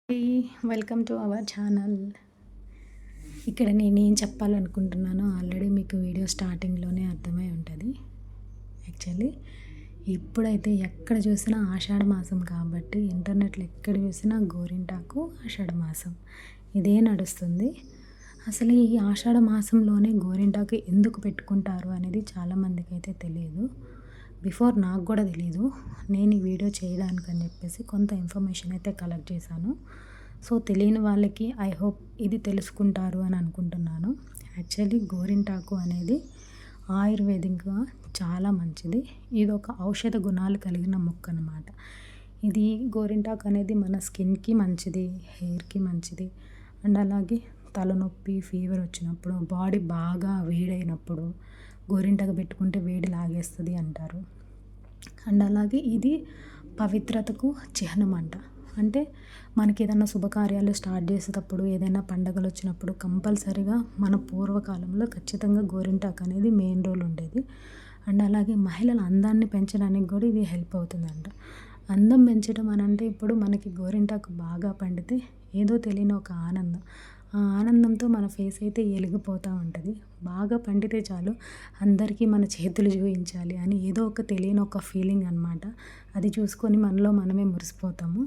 Hey! Welcome to our channel. ఇక్కడ నేనేం చెప్పాలనుకుంటున్నానో already మీకు వీడియో స్టార్టింగ్‌లోనే అర్థమై ఉంటది. యాక్చువల్లీ ఇప్పుడైతే ఎక్కడ చూసినా ఆషాఢ మాసం కాబట్టి ఇంటర్నెట్‌లో ఎక్కడ చూసినా గోరింటాకు, ఆషాఢ మాసం ఇదే నడుస్తుంది. అసలు ఈ ఆషాఢ మాసంలోనే గోరింటాకు ఎందుకు పెట్టుకుంటారు అనేది చాలామందికైతే తెలీదు. బిఫోర్ నాకు గూడా తెలీదు. నేను ఈ వీడియో చేయడానికని చెప్పేసి కొంత ఇన్ఫర్మేషన్ అయితే కలెక్ట్ చేశాను. సో, తెలియని వాళ్ళకి ఐ హోప్ ఇది తెలుసుకుంటారు అని అనుకుంటున్నాను. యాక్చువల్లీ గోరింటాకు అనేది ఆయుర్వేదిక్‌గా చాలా మంచిది. ఇదొక ఔషధ గుణాలు కలిగిన మొక్క అనమాట. ఇది గోరింటాకు అనేది మన స్కిన్‌కి మంచిది, హెయిర్‌కి మంచిది. అండ్ అలాగే తలనొప్పి, ఫీవర్ వచ్చినప్పుడు, బాడీ బాగా వేడైనప్పుడు గోరింటాకు పెట్టుకుంటే వేడి లాగేస్తది అంటారు. అండ్ అలాగే ఇది పవిత్రతకు చిహ్నం అంట. అంటే మనకేదన్నా శుభకార్యాలు స్టార్ట్ చేసేటప్పుడు, ఏదైనా పండగలొచ్చినప్పుడు కంపల్సరీగా మన పూర్వకాలంలో ఖచ్చితంగా గోరింటాకు అనేది మెయిన్ రోల్ ఉండేది. అండ్ అలాగే మహిళల అందాన్ని పెంచడానికి కూడా ఇది హెల్ప్ అవుతుందంట. అందం పెంచడం అనంటే ఇప్పుడు మనకి గోరింటాకు బాగా పండితే ఏదో తెలియని ఒక ఆనందం. ఆ ఆనందంతో మన ఫేస్ అయితే ఎలిగిపోతూ ఉంటది. బాగా పండితే చాలు అందరికీ మన చేతులు చూయించాలి అని ఏదో ఒక తెలియని ఒక ఫీలింగ్ అనమాట. అది చూసుకొని మనలో మనమే మురిసిపోతాము.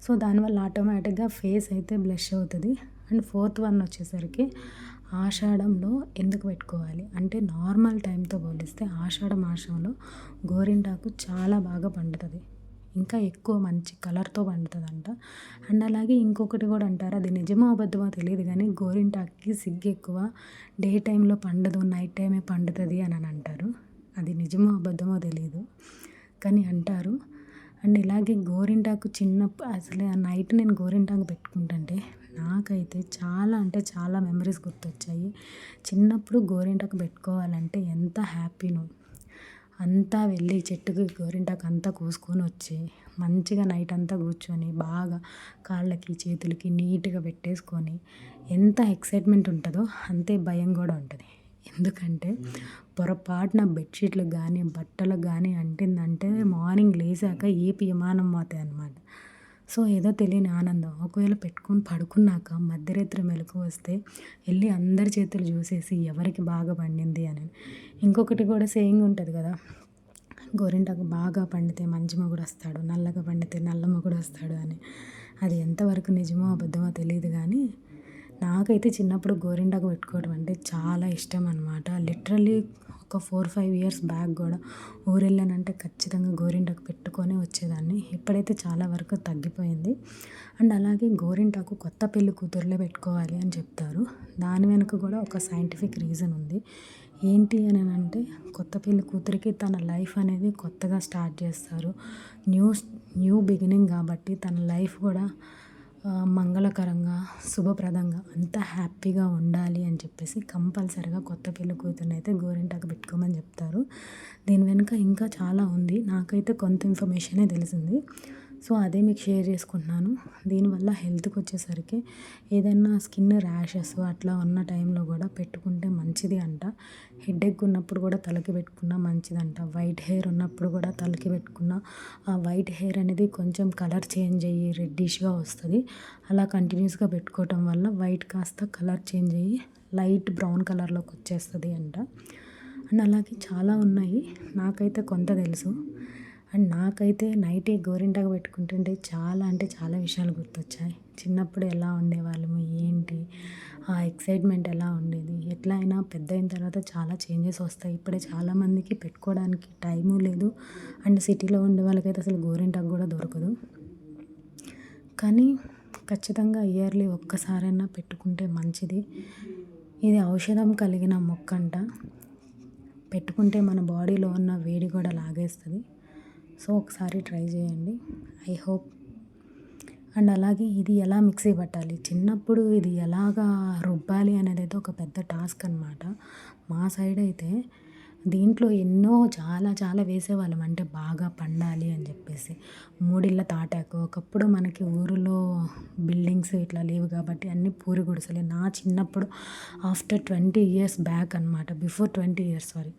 సో, దానివల్ల ఆటోమేటిక్‌గా ఫేస్ అయితే బ్లష్ అవుతది. అండ్ ఫోర్త్ వన్ వచ్చేసరికి ఆషాఢంలో ఎందుకు పెట్టుకోవాలి అంటే నార్మల్ టైంతో పోలిస్తే ఆషాఢ మాసంలో గోరింటాకు చాలా బాగా పండుతది. ఇంకా ఎక్కువ మంచి కలర్‌తో పండుతదంట. అండ్ అలాగే ఇంకొకటి కూడా అంటారు. అది నిజమో అబద్ధమో తెలీదు గానీ గోరింటాకుకి సిగ్గెక్కువ. డే టైమ్‌లో పండదు. నైట్ టైమే పండుతది అని అంటారు. అది నిజమో అబద్ధమో తెలీదు. కానీ అంటారు. అండ్ ఇలాగే గోరింటాకు అసలు ఆ నైట్ నేను గోరింటాకు పెట్టుకుంటుంటే నాకైతే చాలా అంటే చాలా మెమరీస్ గుర్తొచ్చాయి. చిన్నప్పుడు గోరింటాకు పెట్టుకోవాలంటే ఎంత హ్యాపీనో. అంతా వెళ్ళి చెట్టుకి గోరింటాకు అంతా కోసుకొని వచ్చి మంచిగా నైట్ అంతా కూర్చొని బాగా కాళ్ళకి, చేతులకి నీట్‌గా పెట్టేసుకొని ఎంత ఎక్సైట్‌మెంట్ ఉంటదో అంతే భయం కూడా ఉంటది. ఎందుకంటే పొరపాటున బెడ్‌షీట్‌లకు గానీ, బట్టలకు గానీ అంటిందంటే మార్నింగ్ లేసాక ఏపీ విమానం మోతే అనమాట. సో, ఏదో తెలియని ఆనందం. ఒకవేళ పెట్టుకొని పడుకున్నాక మధ్యరాత్రి మెలుకువ వస్తే ఎళ్లి అందరి చేతులు చూసేసి ఎవరికి బాగా పండింది అని. ఇంకొకటి కూడా సేయింగ్ ఉంటది కదా! గోరింటాకు బాగా పండితే మంచి మొగుడొస్తాడు, నల్లగా పండితే నల్ల మొగుడొస్తాడు అని. అది ఎంతవరకు నిజమో అబద్ధమో తెలీదు గానీ నాకైతే చిన్నప్పుడు గోరింటాకు పెట్టుకోవడం అంటే చాలా ఇష్టం అనమాట. లిటరల్లీ ఒక 4, 5 ఇయర్స్ బ్యాక్ గూడా ఊరెళ్ళానంటే ఖచ్చితంగా గోరింటాకు పెట్టుకొనే వచ్చేదాన్ని. ఇప్పుడైతే చాలా వరకు తగ్గిపోయింది. అండ్ అలాగే గోరింటాకు కొత్త పెళ్లి కూతుర్లే పెట్టుకోవాలి అని చెప్తారు. దాని వెనుక కూడా ఒక సైంటిఫిక్ రీజన్ ఉంది. ఏంటి అనంటే కొత్త పెళ్లి కూతురికి తన లైఫ్ అనేది కొత్తగా స్టార్ట్ చేస్తారు. న్యూ బిగినింగ్ కాబట్టి తన లైఫ్ కూడా మంగళకరంగా, శుభప్రదంగా అంతా హ్యాపీగా ఉండాలి అని చెప్పేసి కంపల్సరీగా కొత్త పెళ్లి కూతురినైతే గోరింటాకు పెట్టుకోమని చెప్తారు. దీని వెనుక ఇంకా చాలా ఉంది. నాకైతే కొంత ఇన్ఫర్మేషనే తెలిసింది. సో, అదే మీకు షేర్ చేసుకుంటున్నాను. దీనివల్ల హెల్త్‌కొచ్చేసరికి ఏదైనా స్కిన్ ర్యాషెస్ అట్లా ఉన్న టైంలో కూడా పెట్టుకుంటే మంచిది అంట. హెడేక్ ఉన్నప్పుడు కూడా తలకి పెట్టుకున్నా మంచిదంట. వైట్ హెయిర్ ఉన్నప్పుడు కూడా తలకి పెట్టుకున్న ఆ వైట్ హెయిర్ అనేది కొంచెం కలర్ చేంజ్ అయ్యి రెడ్డిష్‌గా వస్తది. అలా కంటిన్యూస్‌గా పెట్టుకోవటం వల్ల వైట్ కాస్త కలర్ చేంజ్ అయ్యి లైట్ బ్రౌన్ కలర్‌లోకి వచ్చేస్తది అంట. అండ్ అలాగే చాలా ఉన్నాయి. నాకైతే కొంత తెలుసు. అండ్ నాకైతే నైటే గోరింటాకు పెట్టుకుంటుంటే చాలా అంటే చాలా విషయాలు గుర్తొచ్చాయి. చిన్నప్పుడు ఎలా ఉండేవాళ్ళము, ఏంటి, ఆ ఎక్సైట్‌మెంట్ ఎలా ఉండేది. ఎట్లా అయినా పెద్దయిన తర్వాత చాలా చేంజెస్ వస్తాయి. ఇప్పుడే చాలామందికి పెట్టుకోవడానికి టైము లేదు. అండ్ సిటీలో ఉండే వాళ్ళకైతే అసలు గోరింటాకు కూడా దొరకదు. కానీ ఖచ్చితంగా ఇయర్‌లీ ఒక్కసారైనా పెట్టుకుంటే మంచిది. ఇది ఔషధం కలిగిన మొక్కంట. పెట్టుకుంటే మన బాడీలో ఉన్న వేడి కూడా లాగేస్తది. సో, ఒకసారి ట్రై చేయండి. I hope. అండ్ అలాగే ఇది ఎలా మిక్సీ పట్టాలి, చిన్నప్పుడు ఇది ఎలాగా రుబ్బాలి అనేదైతే ఒక పెద్ద టాస్క్ అనమాట. మా సైడ్ అయితే దీంట్లో ఎన్నో చాలా చాలా వేసేవాళ్ళం. అంటే బాగా పండాలి అని చెప్పేసి. మూడిళ్ళ తాటాకు ఒకప్పుడు మనకి ఊరిలో బిల్డింగ్స్ ఇట్లా లేవు కాబట్టి అన్నీ పూరి గుడిసెలే. నా చిన్నప్పుడు ఆఫ్టర్ 20 ఇయర్స్ బ్యాక్ అనమాట. Before 20 years sorry.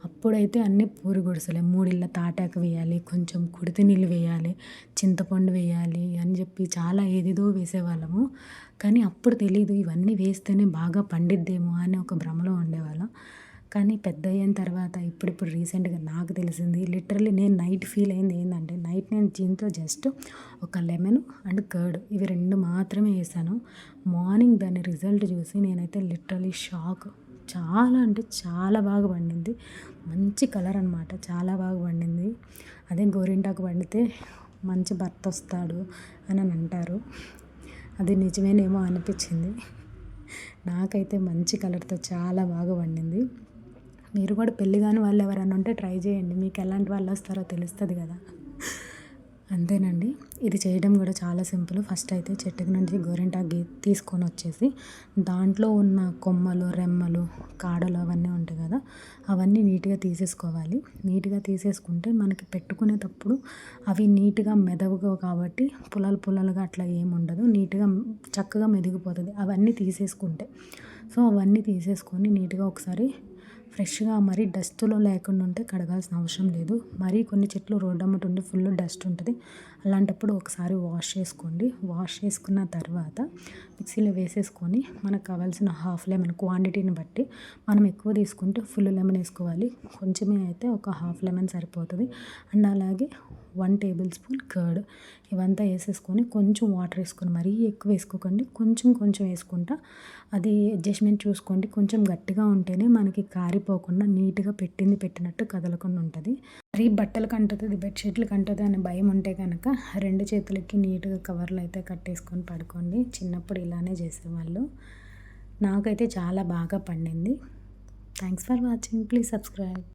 అప్పుడైతే అన్నీ పూరి గుడిసెలే. 3 ఇళ్ళ తాటాకు వేయాలి, కొంచెం కుడితి నీళ్ళు వేయాలి, చింతపండు వేయాలి అని చెప్పి చాలా ఏదేదో వేసేవాళ్ళము. కానీ అప్పుడు తెలీదు ఇవన్నీ వేస్తేనే బాగా పండిద్దేమో అని ఒక భ్రమలో ఉండేవాళ్ళం. కానీ పెద్దయిన తర్వాత ఇప్పుడిప్పుడు రీసెంట్‌గా నాకు తెలిసింది. లిటరల్లీ నేను నైట్ ఫీల్ అయింది ఏందంటే, నైట్ నేను దీంట్లో జస్ట్ ఒక లెమన్ అండ్ కర్డ్ ఇవి 2 మాత్రమే ఏసాను. మార్నింగ్ దాని రిజల్ట్ చూసి నేనైతే లిటరల్లీ షాక్. చాలా అంటే చాలా బాగా పండింది. మంచి కలర్ అనమాట. చాలా బాగా పండింది. అదే గోరింటాకు పండితే మంచి భర్త వస్తాడు అని అంటారు. అది నిజమేనేమో అనిపించింది. నాకైతే మంచి కలర్‌తో చాలా బాగా పండింది. మీరు కూడా పెళ్లి కాని వాళ్ళు ఎవరైనా ఉంటే ట్రై చేయండి. మీకు ఎలాంటి వాళ్ళు వస్తారో తెలుస్తుంది కదా. అంతేనండి. ఇది చేయడం కూడా చాలా సింపుల్. ఫస్ట్ అయితే చెట్టుకి నుంచి గోరింటాకు తీసుకొని వచ్చేసి దాంట్లో ఉన్న కొమ్మలు, రెమ్మలు, కాడలు అవన్నీ ఉంటాయి కదా, అవన్నీ నీట్‌గా తీసేసుకోవాలి. నీట్‌గా తీసేసుకుంటే మనకి పెట్టుకునేటప్పుడు అవి నీట్‌గా మెదవుగా కాబట్టి పుల్లలుగా అట్లా ఏముండదు. నీట్‌గా చక్కగా మెదిగిపోతుంది అవన్నీ తీసేసుకుంటే. సో అవన్నీ తీసేసుకొని నీట్‌గా ఒకసారి ఫ్రెష్‌గా మరీ డస్ట్‌లో లేకుండా ఉంటే కడగాల్సిన అవసరం లేదు. మరీ కొన్ని చెట్లు రోడ్డమ్మట ఉండి ఫుల్ డస్ట్ ఉంటుంది. అలాంటప్పుడు ఒకసారి వాష్ చేసుకోండి. వాష్ చేసుకున్న తర్వాత మిక్సీలో వేసేసుకొని మనకు కావాల్సిన హాఫ్ లెమన్ క్వాంటిటీని బట్టి మనం ఎక్కువ తీసుకుంటే ఫుల్ లెమన్ వేసుకోవాలి. కొంచెమే అయితే ఒక హాఫ్ లెమన్ సరిపోతుంది. అండ్ అలాగే 1 టేబుల్ స్పూన్ కర్డ్ ఇవంతా వేసేసుకొని కొంచెం వాటర్ వేసుకొని, మరీ ఎక్కువ వేసుకోకండి, కొంచెం వేసుకుంటా అది అడ్జస్ట్మెంట్ చూసుకోండి. కొంచెం గట్టిగా ఉంటేనే మనకి కారిపోకుండా నీట్‌గా పెట్టినట్టు కదలకుండా ఉంటుంది. మరీ బట్టలకు అంటుతుంది, బెడ్షీట్లకు అంటుతుంది అనే భయం ఉంటే కనుక 2 చేతులకి నీట్‌గా కవర్లు అయితే కట్టేసుకొని పడుకోండి. చిన్నప్పుడు ఇలానే చేసేవాళ్ళు. నాకైతే చాలా బాగా పండింది. Thanks for watching. Please subscribe.